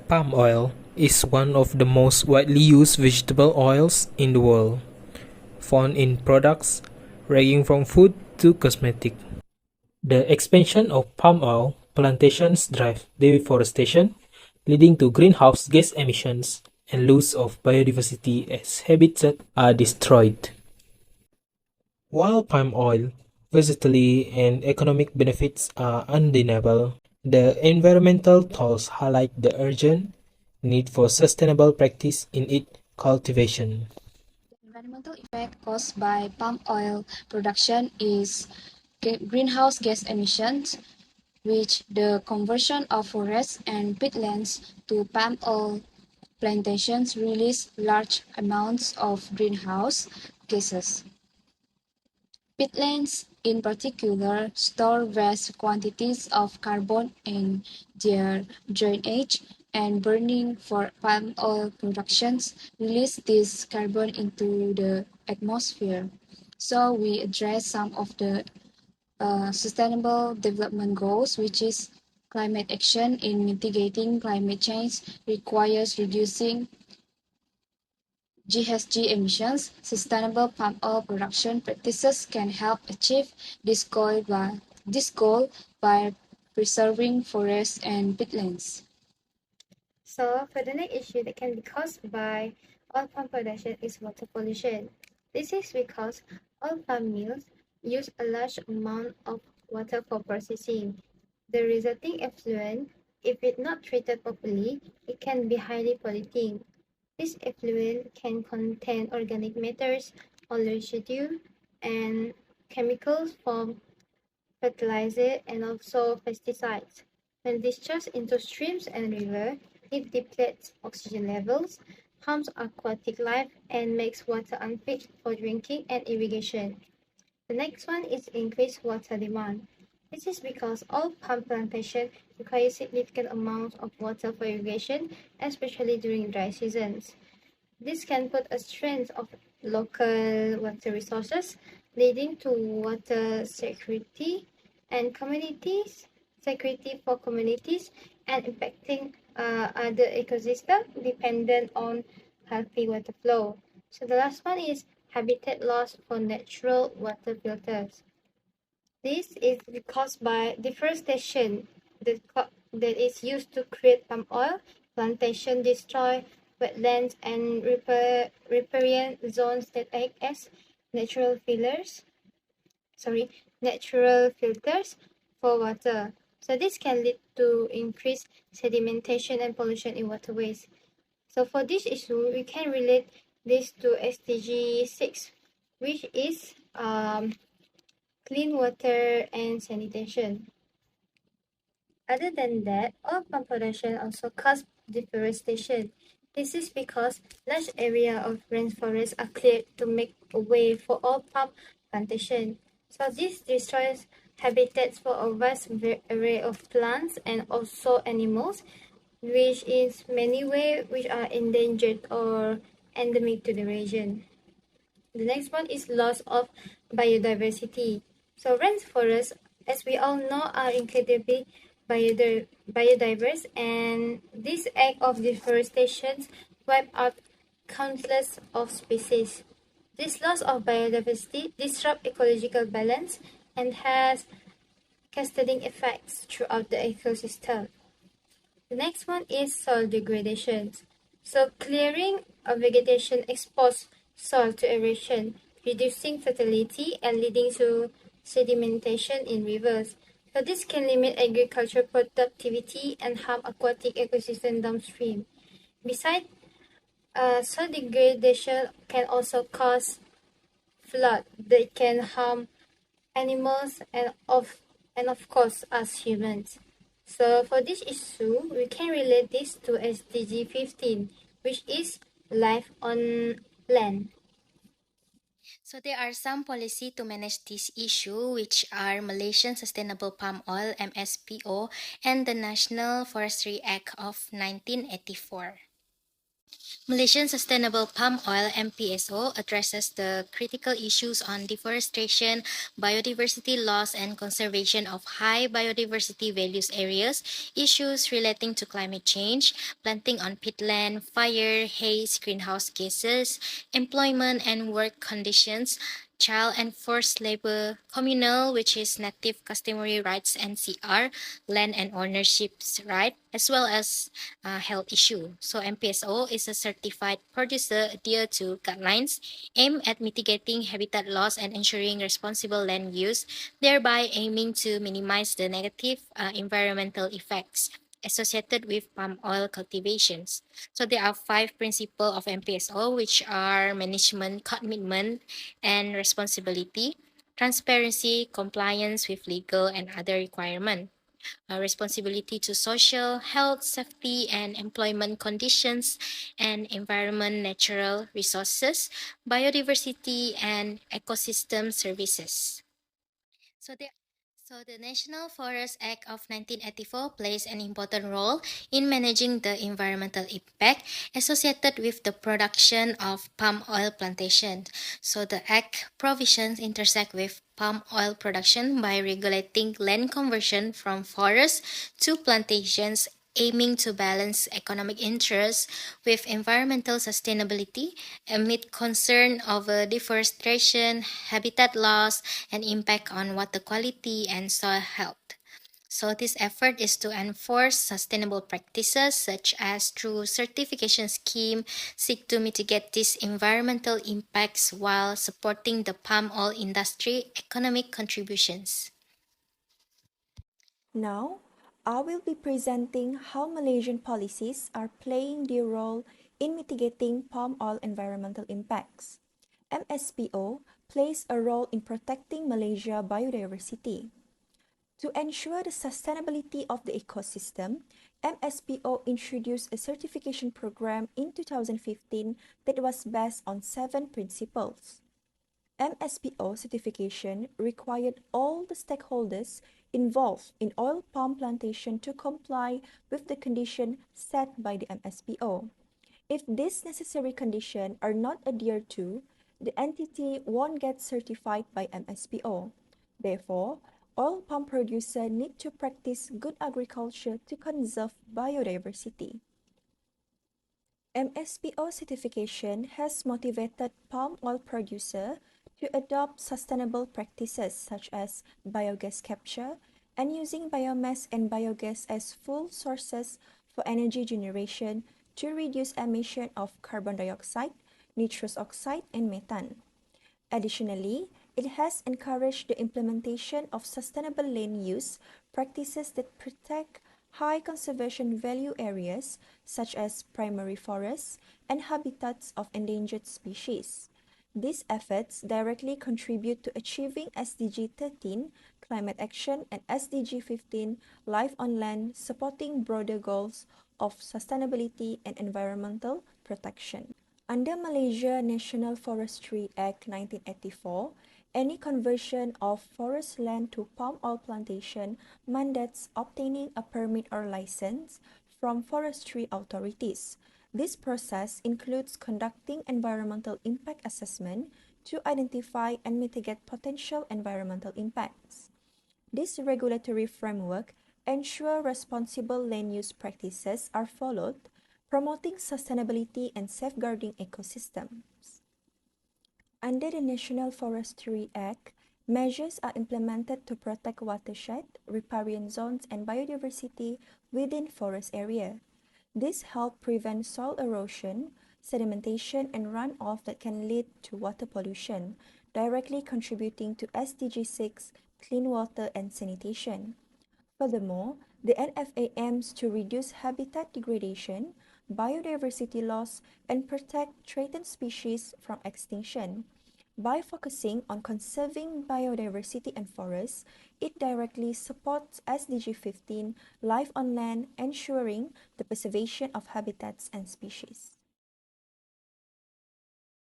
Palm oil is one of the most widely used vegetable oils in the world, found in products ranging from food to cosmetic. The expansion of palm oil plantations drive deforestation, leading to greenhouse gas emissions and loss of biodiversity as habitats are destroyed. While palm oil versatility and economic benefits are undeniable, the environmental tolls highlight the urgent need for sustainable practice in its cultivation. The environmental effect caused by palm oil production is greenhouse gas emissions, which the conversion of forests and peatlands to palm oil plantations release large amounts of greenhouse gases. Peatlands, in particular, store vast quantities of carbon in their drainage, and burning for palm oil productions release this carbon into the atmosphere. So we address some of the sustainable development goals, which is climate action in mitigating climate change requires reducing GHG emissions. Sustainable palm oil production practices can help achieve this goal by preserving forests and peatlands. So, for the next issue that can be caused by oil palm production is water pollution. This is because oil palm mills use a large amount of water for processing. The resulting effluent, if it not treated properly, it can be highly polluting. This effluent can contain organic matters or residue and chemicals from fertilizer and also pesticides. When discharged into streams and rivers, it depletes oxygen levels, harms aquatic life, and makes water unfit for drinking and irrigation. The next one is increased water demand. This is because all palm plantation require significant amounts of water for irrigation, especially during dry seasons. This can put a strain on local water resources, leading to water security and security for communities, and impacting other ecosystems dependent on healthy water flow. So the last one is habitat loss for natural water filters. This is caused by deforestation that is used to create palm oil. Plantation destroy wetlands and riparian zones that act as natural fillers. Natural filters for water. So this can lead to increased sedimentation and pollution in waterways. So for this issue, we can relate this to SDG 6, which is clean water and sanitation. Other than that, oil palm production also causes deforestation. This is because large areas of rainforests are cleared to make a way for oil palm plantation. So this destroys habitats for a vast array of plants and also animals, which is many ways which are endangered or endemic to the region. The next one is loss of biodiversity. So rainforests, as we all know, are incredibly biodiverse, and this act of deforestation wipe out countless of species. This loss of biodiversity disrupts ecological balance and has cascading effects throughout the ecosystem. The next one is soil degradation. So clearing of vegetation exposes soil to erosion, reducing fertility and leading to sedimentation in rivers. So this can limit agricultural productivity and harm aquatic ecosystem downstream. Besides, soil degradation can also cause flood that can harm animals and of course us humans. So for this issue, we can relate this to SDG 15, which is life on land. So there are some policy to manage this issue, which are Malaysian Sustainable Palm Oil (MSPO) and the National Forestry Act of 1984. Malaysian Sustainable Palm Oil (MPSO) addresses the critical issues on deforestation, biodiversity loss, and conservation of high biodiversity values areas, issues relating to climate change, planting on peatland, fire, haze, greenhouse gases, employment and work conditions, child and forced labor, communal, which is native customary rights (NCR), land and ownership's right, as well as health issue. So MPSO is a certified producer adhere to guidelines aimed at mitigating habitat loss and ensuring responsible land use, thereby aiming to minimize the negative environmental effects associated with palm oil cultivations. So there are five principles of MPSO, which are management, commitment, and responsibility, transparency, compliance with legal and other requirements, responsibility to social, health, safety, and employment conditions, and environment, natural resources, biodiversity, and ecosystem services. So the National Forest Act of 1984 plays an important role in managing the environmental impact associated with the production of palm oil plantations. So the Act provisions intersect with palm oil production by regulating land conversion from forests to plantations, aiming to balance economic interests with environmental sustainability amid concern over deforestation, habitat loss, and impact on water quality and soil health. So this effort is to enforce sustainable practices such as through certification scheme seek to mitigate these environmental impacts while supporting the palm oil industry economic contributions. Now, I will be presenting how Malaysian policies are playing their role in mitigating palm oil environmental impacts. MSPO plays a role in protecting Malaysia biodiversity. To ensure the sustainability of the ecosystem, MSPO introduced a certification program in 2015 that was based on 7 principles. MSPO certification required all the stakeholders involved in oil palm plantation to comply with the condition set by the MSPO. If these necessary conditions are not adhered to, the entity won't get certified by MSPO. Therefore, oil palm producers need to practice good agriculture to conserve biodiversity. MSPO certification has motivated palm oil producers to adopt sustainable practices such as biogas capture and using biomass and biogas as fuel sources for energy generation to reduce emission of carbon dioxide, nitrous oxide, and methane. Additionally, it has encouraged the implementation of sustainable land use practices that protect high conservation value areas such as primary forests and habitats of endangered species. These efforts directly contribute to achieving SDG 13 climate action and SDG 15 life on land, supporting broader goals of sustainability and environmental protection. Under Malaysia National Forestry Act 1984, any conversion of forest land to palm oil plantation mandates obtaining a permit or license from forestry authorities. This process includes conducting environmental impact assessment to identify and mitigate potential environmental impacts. This regulatory framework ensures responsible land use practices are followed, promoting sustainability and safeguarding ecosystems. Under the National Forestry Act, measures are implemented to protect watershed, riparian zones, and biodiversity within forest area. This helps prevent soil erosion, sedimentation, and runoff that can lead to water pollution, directly contributing to SDG 6 clean water and sanitation. Furthermore, the NFA aims to reduce habitat degradation, biodiversity loss, and protect threatened species from extinction. By focusing on conserving biodiversity and forests, it directly supports SDG 15 life on land, ensuring the preservation of habitats and species.